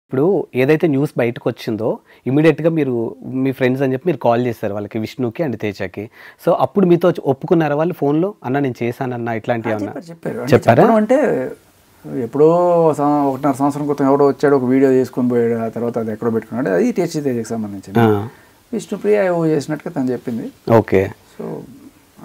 ఇప్పుడు ఏదైతే న్యూస్ బయటకొచ్చిందో ఇమ్మీడియేట్‌గా మీరు మీ ఫ్రెండ్స్ అని చెప్పి మీరు కాల్ చేశారు వాళ్ళకి విష్ణుకి అండ్ తేజకి. సో, అప్పుడు మీతో ఒప్పుకున్నారా వాళ్ళు ఫోన్‌లో? అన్న నేను చేశానన్నా ఇట్లాంటియేమన్నా చెప్పారు. చెప్పారా? చెప్పడం అంటే ఎప్పుడో 1.5 సంవత్సరం క్రితం ఎవడో వచ్చాడు, ఒక వీడియో చేసుకొని పోయాడు. ఆ తర్వాత అది ఎక్కడో పెట్టుకున్నాడు. అది టేస్టీ తేజకి సంబంధించింది. విష్ణుప్రియ ఏవో చేసినట్టుగా తను చెప్పింది. ఓకే. సో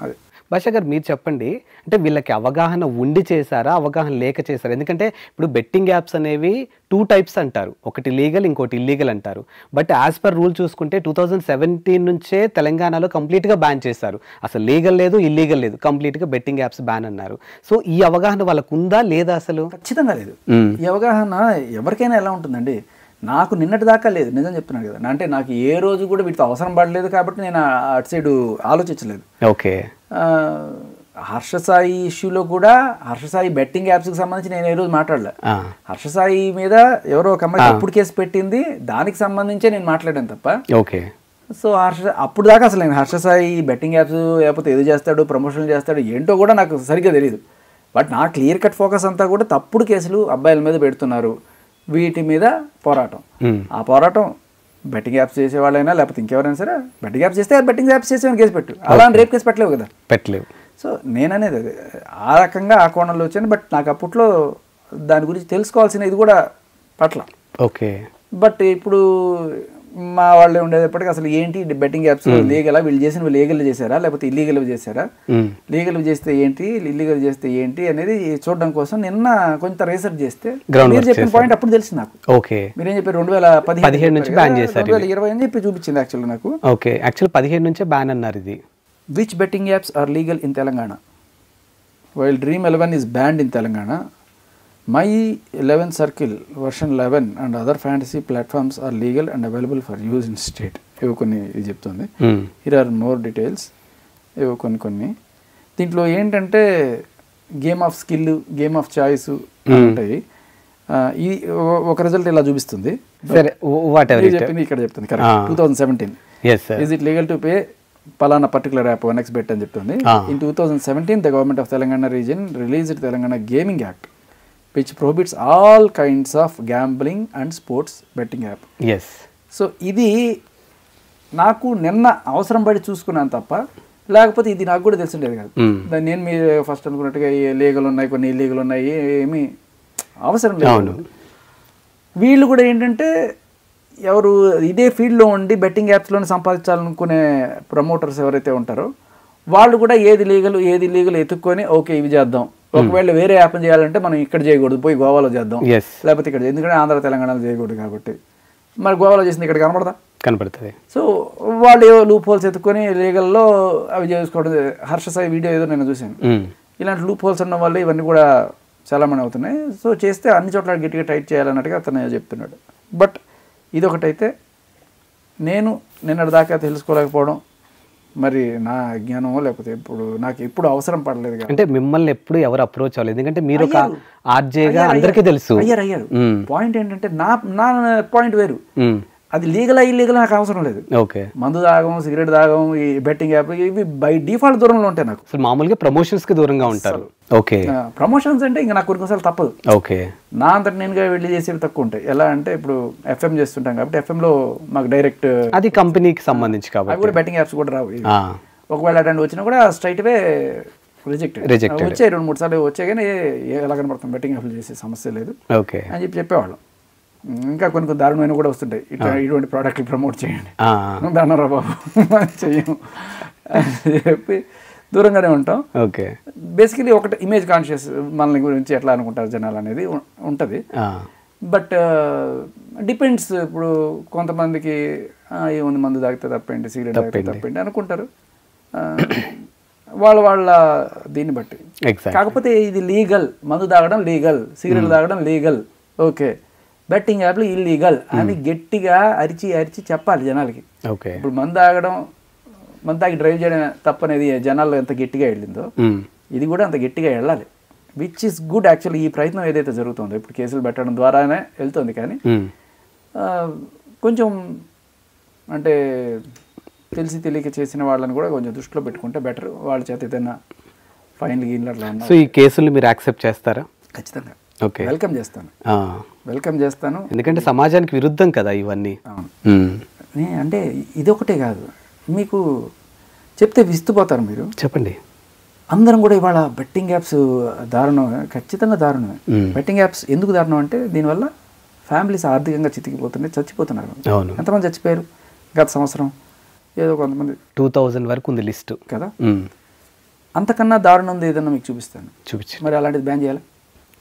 అది భాషా గారు మీరు చెప్పండి. అంటే వీళ్ళకి అవగాహన ఉండి చేశారా? అవగాహన లేక చేశారా? ఎందుకంటే ఇప్పుడు బెట్టింగ్ యాప్స్ అనేవి 2 టైప్స్ అంటారు. ఒకటి లీగల్, ఇంకోటి ఇల్లీగల్ అంటారు. బట్ యాజ్ పర్ రూల్ చూసుకుంటే 2017 నుంచే తెలంగాణలో కంప్లీట్‌గా బ్యాన్ చేశారు. అసలు లీగల్ లేదు, ఇల్లీగల్ లేదు. కంప్లీట్‌గా బెట్టింగ్ యాప్స్ బ్యాన్ అన్నారు. సో, ఈ అవగాహన వాళ్ళకుందా లేదా అసలు? ఖచ్చితంగా లేదు. ఈ అవగాహన ఎవరికైనా ఎలా ఉంటుందండి? నాకు నిన్నటి దాకా లేదు, నిజం చెప్తున్నాను కదా. అంటే నాకు ఏ రోజు కూడా వీటితో అవసరం పడలేదు కాబట్టి నేను అటు సైడు ఆలోచించలేదు. ఓకే. హర్షసాయి ఇష్యూలో కూడా హర్షసాయి బెట్టింగ్ యాప్స్కి సంబంధించి నేను ఏ రోజు మాట్లాడలే. హర్షసాయి మీద ఎవరో ఒక అమ్మాయి అప్పుడు కేసు పెట్టింది, దానికి సంబంధించే నేను మాట్లాడాను తప్ప. ఓకే. సో అప్పుడు దాకా అసలు నేను హర్షసాయి బెట్టింగ్ యాప్స్ లేకపోతే ఏదో చేస్తాడు, ప్రమోషన్లు చేస్తాడు ఏంటో కూడా నాకు సరిగ్గా తెలియదు. బట్ నా క్లియర్ కట్ ఫోకస్ అంతా కూడా తప్పుడు కేసులు అబ్బాయిల మీద పెడుతున్నారు, వీటి మీద పోరాటం. ఆ పోరాటం బెట్టింగ్ యాప్స్ చేసేవాళ్ళైనా లేకపోతే ఇంకెవరైనా సరే బెట్టింగ్ యాప్స్ చేస్తే బెట్టింగ్ యాప్స్ చేసేవాళ్ళని కేసు పెట్టు, అలా రేప్ కేసు పెట్టలేవు కదా. పెట్టలేవు. సో నేననేది అది ఆ రకంగా ఆ కోణంలో వచ్చాను. బట్ నాకు అప్పట్లో దాని గురించి తెలుసుకోవాల్సిన ఇది కూడా పట్ల. ఓకే. బట్ ఇప్పుడు మా వాళ్ళే ఉండేటప్పటికి అసలు ఏంటి బెట్టింగ్ యాప్స్ లీగలా, వీళ్ళు చేసిన లీగల్ చేశారా లేకపోతే ఇల్లీగల్ చేశారా, లీగల్ చేస్తే ఏంటి ఇల్లీగల్ చేస్తే ఏంటి అనేది చూడడం కోసం నిన్న కొంత రీసెర్చ్ చేస్తే మీరు చెప్పిన పాయింట్ అప్పుడు తెలిసింది నాకు. ఓకే. మీరేం చెప్పారు 2017 నుంచి బ్యాన్ చేశారు, 2020 అని చెప్పి చూపించింది యాక్చువల్గా నాకు. ఓకే. యాక్చువల్ 17 నుంచే బ్యాన్ అన్నారు ఇది. Which betting apps are legal in Telangana? While Dream 11 is banned in Telangana, My 11 Circle version 11 and other fantasy platforms are legal and available for use in state. ఏవో కొన్ని ఇది చెప్తుంది. Here are more details. ఏవో కొన్ని దీంట్లో ఏంటంటే game of skill, game of choice ఉంటాయి. ఈ ఒక రిజల్ట్ ఇలా చూపిస్తుంది. చెప్పింది ఇక్కడ చెప్తుంది correct. 2017 is it legal to pay పలానా పర్టికులర్ యాప్ 1xBet అని చెప్తుంది. In 2017 the government of Telangana region released Telangana Gaming Act which prohibits all kinds of gambling and sports betting app. Yes. So ఇది నాకు నిన్న అవసరం పడి చూసుకున్నాను తప్ప లేకపోతే ఇది నాకు కూడా తెలిసిండేది కాదు. దాన్ని నేను మీరు ఫస్ట్ అనుకున్నట్టుగా లీగల్ ఉన్నాయి, కొన్ని ఇల్లీగల్ ఉన్నాయి, ఏమీ అవసరం లేదు. వీళ్ళు కూడా ఏంటంటే ఎవరు ఇదే ఫీల్డ్లో ఉండి బెట్టింగ్ యాప్స్లోనే సంపాదించాలనుకునే ప్రమోటర్స్ ఎవరైతే ఉంటారో వాళ్ళు కూడా ఏది లీగల్ ఏది ఇల్లీగల్ ఎత్తుక్కొని ఓకే ఇవి చేద్దాం, ఒకవేళ వేరే యాప్ చేయాలంటే మనం ఇక్కడ చేయకూడదు, పోయి గోవాలో చేద్దాం, లేకపోతే ఇక్కడ, ఎందుకంటే ఆంధ్ర తెలంగాణలో చేయకూడదు కాబట్టి మరి గోవాలో చేసింది ఇక్కడ కనపడుతుంది. సో వాళ్ళు ఏవో లూప్ హోల్స్ ఎత్తుకొని లీగల్లో అవి చేసుకోవడం. హర్షసాయి వీడియో ఏదో నేను చూశాను. ఇలాంటి లూప్ హోల్స్ ఉన్న వాళ్ళు ఇవన్నీ కూడా చాలామంది అవుతున్నాయి. సో చేస్తే అన్ని చోట్ల గట్టిగా టైట్ చేయాలన్నట్టుగా అతను చెప్తున్నాడు. బట్ ఇది ఒకటైతే నేను నిన్నటి దాకా తెలుసుకోలేకపోవడం మరి నా అజ్ఞానమో లేకపోతే నాకు ఎప్పుడు అవసరం పడలేదు. అంటే మిమ్మల్ని ఎప్పుడు ఎవరు అప్రోచ్ అవ్వలేదు, ఎందుకంటే మీరు ఒక ఆర్జేగా అందరికీ తెలుసు. అయ్యారు. పాయింట్ ఏంటంటే నా పాయింట్ వేరు. అది లీగల్ ఇల్లీగల్ నాకు అవసరం లేదు. ఓకే. మందు తాగం, సిగరెట్ తాగం, ఈ బెట్టింగ్ యాప్ ఇవి బై డిఫాల్ట్ దూరంలో ఉంటాయి నాకు. మామూలుగా ప్రమోషన్స్ కి దూరంగా ఉంటారు. ఓకే. ప్రమోషన్స్ అంటే ఇంకా నాకు కొన్నిసార్లు తప్పదు. ఓకే. నా అంతటి నేనుగా వెళ్ళి చేసేవి తక్కువ ఉంటాయి. ఎలా అంటే ఇప్పుడు ఎఫ్ఎం చేస్తుంటాం కాబట్టి ఎఫ్ఎం లో మాకు డైరెక్ట్ అది కంపెనీకి సంబంధించి కాబట్టి అవి కూడా బెట్టింగ్ యాప్స్ కూడా రావు. ఒకవేళ అటెండ్ వచ్చినా కూడా స్ట్రైట్ వే రిజెక్టెడ్ వచ్చాయి. 2-3 సార్లు వచ్చాయి కానీ ఎలా కనపడతాం బెట్టింగ్ యాప్లు చేసే సమస్య లేదు అని చెప్పేవాళ్ళం. ఇంకా కొన్ని దారుణమైన కూడా వస్తుంటాయి, ఇటువంటి ప్రోడక్ట్లు ప్రమోట్ చేయండి దాన్నారా బాబు చెయ్యము అని చెప్పి దూరంగానే ఉంటాం. ఓకే. బేసికలీ ఒకటి ఇమేజ్ కాన్షియస్, మనల్ని గురించి ఎట్లా అనుకుంటారు జనాలు అనేది ఉంటుంది. But depends. ఇప్పుడు కొంతమందికి ఏముంది మందు తాగితే తప్పేంటి, సిగరెట్ తాగితే తప్పేంటి అనుకుంటారు వాళ్ళ దీన్ని బట్టి. కాకపోతే ఇది లీగల్, మందు తాగడం లీగల్, సిగరెట్ తాగడం లీగల్, ఓకే, బెట్టింగ్ యాప్లు ఇల్లీగల్ అని గట్టిగా అరిచి చెప్పాలి జనాలకి. ఇప్పుడు మందు తాగి డ్రైవ్ చేయడం తప్పనేది జనాల్లో ఎంత గట్టిగా వెళ్ళిందో ఇది కూడా అంత గట్టిగా వెళ్ళాలి. Which is good actually. ఈ ప్రయత్నం ఏదైతే జరుగుతుందో ఇప్పుడు కేసులు పెట్టడం ద్వారానే వెళ్తుంది, కానీ కొంచెం అంటే తెలిసి తెలియక చేసిన వాళ్ళని కూడా కొంచెం దృష్టిలో పెట్టుకుంటే బెటర్. వాళ్ళ చేత ఏదైనా ఫైన్లు గీన్లు అట్లా. సో ఈ కేసులు మీరు యాక్సెప్ట్ చేస్తారా? ఖచ్చితంగా. ఓకే. వెల్కమ్ చేస్తాను, వెల్కమ్ చేస్తాను. ఎందుకంటే సమాజానికి విరుద్ధం కదా ఇవన్నీ. అవును. అంటే ఇదొకటే కాదు, మీకు చెప్తే విస్తుపోతారు మీరు. చెప్పండి. అందరం కూడా ఇవాళ బెట్టింగ్ యాప్స్ దారుణం, ఖచ్చితంగా దారుణమే. బెట్టింగ్ యాప్స్ ఎందుకు దారుణం అంటే దీనివల్ల ఫ్యామిలీస్ ఆర్థికంగా చితికిపోతున్నాయి, చచ్చిపోతున్నారు. ఎంతమంది చచ్చిపోయారు గత సంవత్సరం? ఏదో కొంతమంది 2000 వరకు ఉంది లిస్ట్ కదా. అంతకన్నా దారుణం ఉంది ఏదన్నా మీకు చూపిస్తాను. చూపించండి. మరి అలాంటిది బ్యాన్ చేయాలి?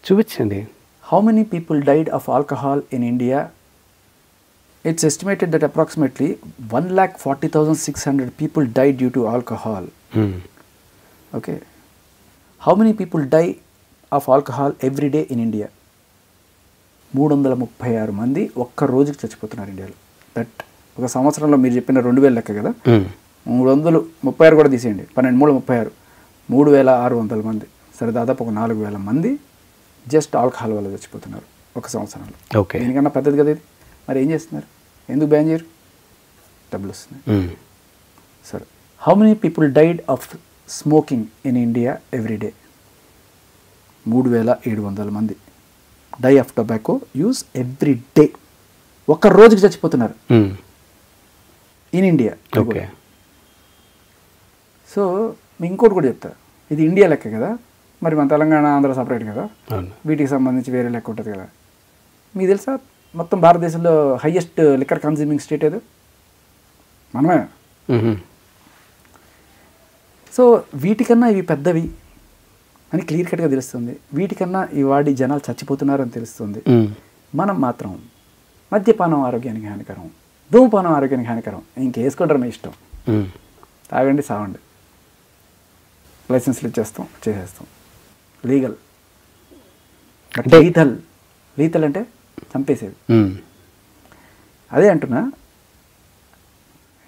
చూపించండి. How many people died of alcohol in India? It's estimated that approximately 1,40,600 people died due to alcohol. Okay. How many people die of alcohol every day in India? 336 మంది ఒక్క రోజుకి చచ్చిపోతున్నారు ఇండియాలో. దట్ ఒక సంవత్సరంలో మీరు చెప్పిన 2000 లెక్క కదా, 336 కూడా తీసేయండి, 12 36 3,600 మంది. సరే, దాదాపు ఒక 4,000 మంది జస్ట్ ఆల్కహాల్ వల్ల చచ్చిపోతున్నారు ఒక సంవత్సరంలో. ఓకే. దీనికన్నా పెద్దది కదా ఇది. మరి ఏం చేస్తున్నారు? ఎందుకు బ్యాన్ చేయరు? డబ్బులు వస్తున్నాయి. సరే, how many people died of smoking in India every day? 3,700 మంది die of tobacco use every day. ఒక్క రోజుకి చచ్చిపోతున్నారు ఇన్ ఇండియా. ఓకే. సో మీకు ఇంకోటి కూడా చెప్తా, ఇది ఇండియా లెక్క కదా, మరి మన తెలంగాణ ఆంధ్ర సపరేట్ కదా, వీటికి సంబంధించి వేరే లెక్క ఉంటుంది కదా. మీకు తెలుసా మొత్తం భారతదేశంలో హైయెస్ట్ లిక్కర్ కన్జ్యూమింగ్ స్టేట్ ఏదో? మనమే. సో వీటికన్నా ఇవి పెద్దవి అని క్లియర్ కట్గా తెలుస్తుంది. వీటికన్నా ఈ వాడి జనాలు చచ్చిపోతున్నారని తెలుస్తుంది. మనం మాత్రం మద్యపానం ఆరోగ్యానికి హానికరం, ధూమపానం ఆరోగ్యానికి హానికరం, ఇంకేసుకుంటారు మీ ఇష్టం, తాగండి సావండి, లైసెన్స్లు ఇచ్చేస్తాం, చేసేస్తాం. లీగల్. లీథల్. లీథల్ అంటే చంపేసేది. అదే అంటున్నా,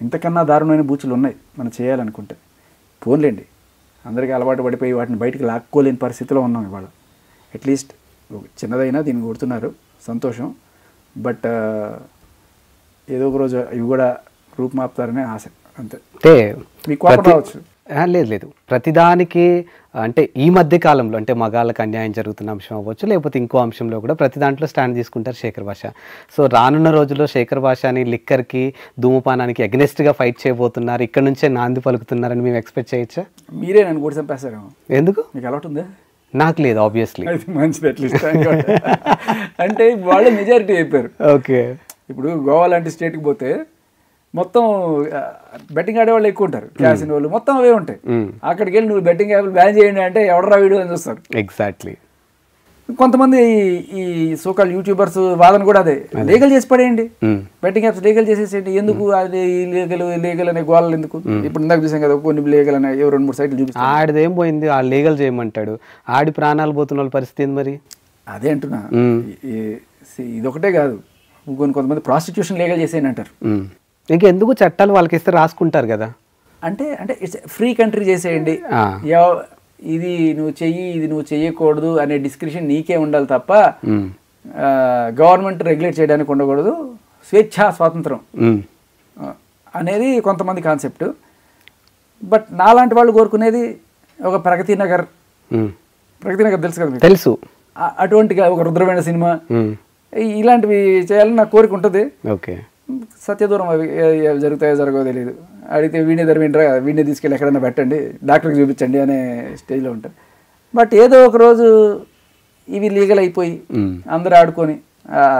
ఇంతకన్నా దారుణమైన బూచులు ఉన్నాయి మనం చేయాలనుకుంటే. పోన్లేండి, అందరికీ అలవాటు పడిపోయి వాటిని బయటికి లాక్కోలేని పరిస్థితిలో ఉన్నాం ఇవాళ. అట్లీస్ట్ చిన్నదైనా దీన్ని కొడుతున్నారు, సంతోషం. బట్ ఏదో ఒక రోజు ఇవి కూడా రూపుమాపుతారనే ఆశ, అంతే. మీకు కోపం రావచ్చు. లేదు, ప్రతిదానికి అంటే ఈ మధ్య కాలంలో అంటే మగాళ్ళకి అన్యాయం జరుగుతున్న అంశం అవ్వచ్చు, లేకపోతే ఇంకో అంశంలో కూడా ప్రతి దాంట్లో స్టాండ్ తీసుకుంటారు శేఖర్ భాష. సో రానున్న రోజుల్లో శేఖర్ భాషని లిక్కర్కి, ధూమపానానికి అగెనిస్ట్గా ఫైట్ చేయబోతున్నారు, ఇక్కడ నుంచే నాంది పలుకుతున్నారని మేము ఎక్స్పెక్ట్ చేయొచ్చా? మీరే నన్ను కూడా చంపేస్తారేమో. ఎందుకు? మీకు అలవాటు ఉందా? నాకు లేదు, ఆబ్వియస్లీ. మంచిది, అట్లీస్ట్. అంటే వాళ్ళు మెజారిటీ అయిపోయారు. ఓకే. ఇప్పుడు గోవా లాంటి స్టేట్కి పోతే మొత్తం బెట్టింగ్ ఆడేవాళ్ళు ఎక్కువ ఉంటారు, క్యాసినో వాళ్ళు మొత్తం అవే ఉంటాయి. అక్కడికి వెళ్ళి నువ్వు బెట్టింగ్ యాప్లు బ్యాన్ చేయండి అంటే ఎవడరా వీడియో అని చూస్తారు. ఎగ్జాక్ట్లీ. కొంతమంది ఈ సోకాల్ యూట్యూబర్స్ వాదన కూడా అదే, లీగల్ చేసి పడేయండి, బెట్టింగ్ యాప్స్ లీగల్ చేసేసేయండి, ఎందుకు అది లీగల్ అనే గోళాలు ఎందుకు? ఇప్పుడు ఇందాక చూసాం కదా, కొన్ని లీగల్ అనే 2-3 సైట్లు చూపిస్తాను. ఆడిదేం పోయింది, ఆ లీగల్ చేయమంటాడు, ఆడి ప్రాణాలు పోతున్న వాళ్ళ పరిస్థితి ఏంది మరి? అదే అంటున్నా. ఇదొకటే కాదు, కొంతమంది ప్రాస్టిట్యూషన్ లీగల్ చేసేయండి అంటారు. ఇంకెందుకు చట్టాలు వాళ్ళకి ఇస్తే రాసుకుంటారు కదా. అంటే ఇట్స్ ఫ్రీ కంట్రీ చేసేయండి, ఇది నువ్వు చెయ్యి, ఇది నువ్వు చెయ్యకూడదు అనే డిస్క్రిప్షన్ నీకే ఉండాలి తప్ప గవర్నమెంట్ రెగ్యులేట్ చేయడానికి ఉండకూడదు, స్వేచ్ఛా స్వాతంత్రం అనేది కొంతమంది కాన్సెప్ట్. బట్ నాలాంటి వాళ్ళు కోరుకునేది ఒక ప్రగతి నగర్ తెలుసు కదా, తెలుసు, అటువంటి ఒక రుద్రమైన సినిమా, ఇలాంటివి చేయాలని నాకు కోరిక ఉంటుంది. ఓకే. సత్యదూరం అవి జరుగుతాయో జరగవో తెలియదు. అడిగితే వీడినే తీసుకెళ్ళి ఎక్కడైనా పెట్టండి, డాక్టర్కి చూపించండి అనే స్టేజ్లో ఉంటారు. బట్ ఏదో ఒక రోజు ఇవి లీగల్ అయిపోయి అందరూ ఆడుకొని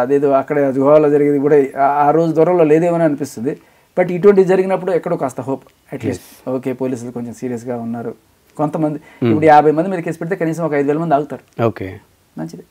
అదేదో అక్కడ గోవాలో జరిగేది కూడా ఆ రోజు దూరంలో లేదేమని అనిపిస్తుంది. బట్ ఇటువంటివి జరిగినప్పుడు ఎక్కడో కాస్త హోప్, అట్లీస్ట్ ఓకే పోలీసులు కొంచెం సీరియస్గా ఉన్నారు. కొంతమంది ఇప్పుడు 50 మంది మీద కేసు పెడితే కనీసం ఒక 5,000 మంది ఆగుతారు. ఓకే, మంచిది.